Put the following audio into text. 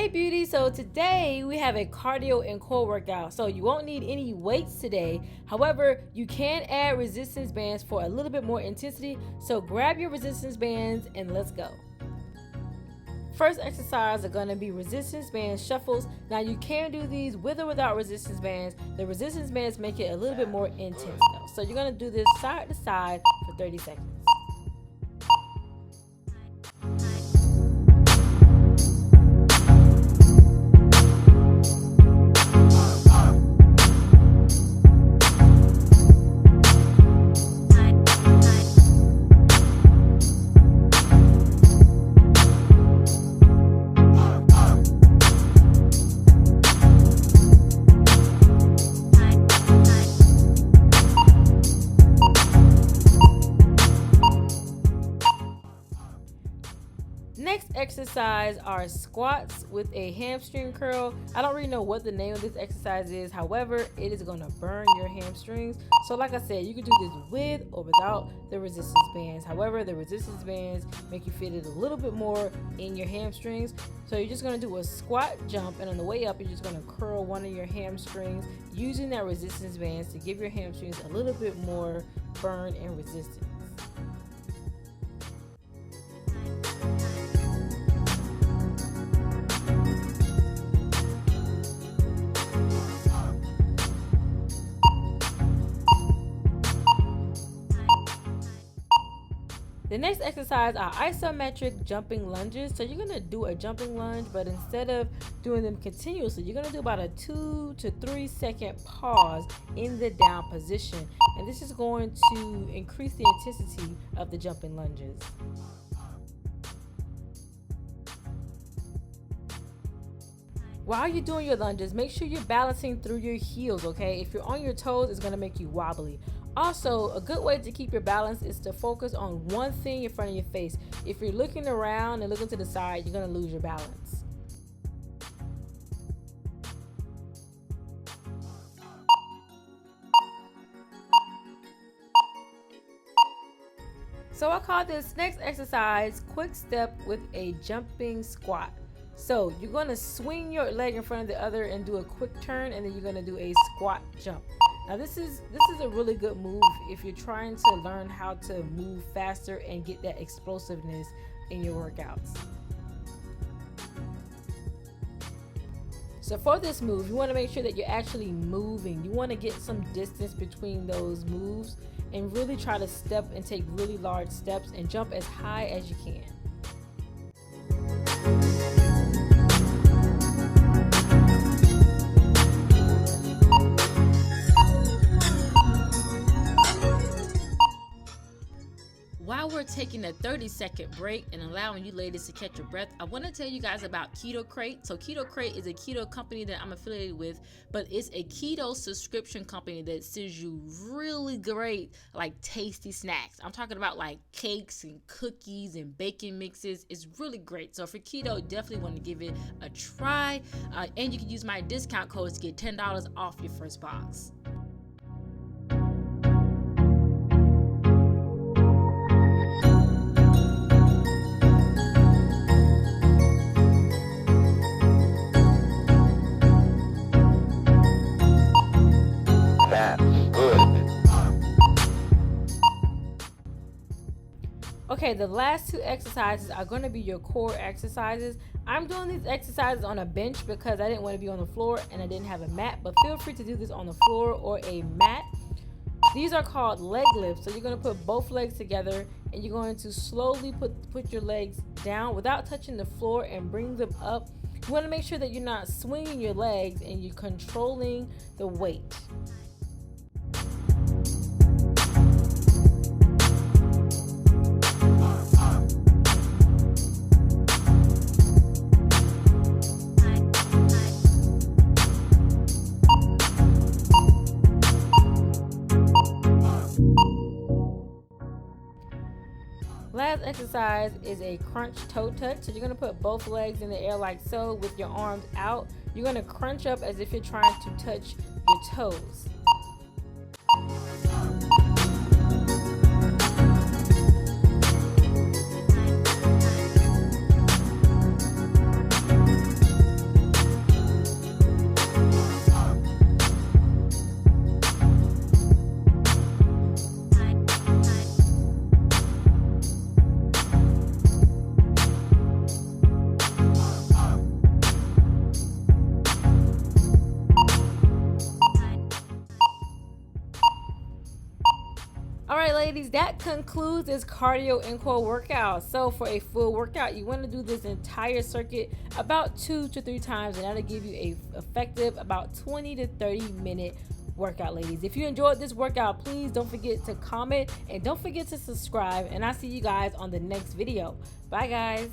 Hey beauty, so today we have a cardio and core workout. So you won't need any weights today. However, you can add resistance bands for a little bit more intensity. So grab your resistance bands and let's go. First exercise are going to be resistance band shuffles. Now you can do these with or without resistance bands. The resistance bands make it a little bit more intense though. So you're going to do this side to side for 30 seconds. Next exercise are squats with a hamstring curl. I don't really know what the name of this exercise is. However, it is going to burn your hamstrings. So like I said, you can do this with or without the resistance bands. However, the resistance bands make you feel it a little bit more in your hamstrings. So you're just going to do a squat jump, and on the way up, you're just going to curl one of your hamstrings using that resistance bands to give your hamstrings a little bit more burn and resistance. The next exercise are isometric jumping lunges. So you're going to do a jumping lunge, but instead of doing them continuously, you're going to do about a 2 to 3 second pause in the down position. And this is going to increase the intensity of the jumping lunges. While you're doing your lunges, make sure you're balancing through your heels, okay? If you're on your toes, it's going to make you wobbly. Also, a good way to keep your balance is to focus on one thing in front of your face. If you're looking around and looking to the side, you're going to lose your balance. So I call this next exercise quick step with a jumping squat. So you're going to swing your leg in front of the other and do a quick turn, and then you're going to do a squat jump. Now this is a really good move if you're trying to learn how to move faster and get that explosiveness in your workouts. So for this move, you want to make sure that you're actually moving. You want to get some distance between those moves and really try to step and take really large steps and jump as high as you can. While we're taking a 30-second break and allowing you ladies to catch your breath, I want to tell you guys about KetoCrate. So KetoCrate is a keto company that I'm affiliated with, but it's a keto subscription company that sends you really great, like tasty snacks. I'm talking about like cakes and cookies and bacon mixes. It's really great. So for keto, definitely want to give it a try. And you can use my discount code to get $10 off your first box. Okay, the last two exercises are going to be your core exercises. I'm doing these exercises on a bench because I didn't want to be on the floor and I didn't have a mat, but feel free to do this on the floor or a mat. These are called leg lifts. So you're going to put both legs together and you're going to slowly put your legs down without touching the floor and bring them up. You want to make sure that you're not swinging your legs and you're controlling the weight. Last exercise is a crunch toe touch. So you're going to put both legs in the air like so with your arms out. You're going to crunch up as if you're trying to touch your toes. All right, ladies, that concludes this cardio and core workout. So for a full workout, you want to do this entire circuit about 2 to 3 times, and that'll give you a effective about 20 to 30 minute workout, ladies. If you enjoyed this workout, please don't forget to comment and don't forget to subscribe, and I'll see you guys on the next video. Bye, guys.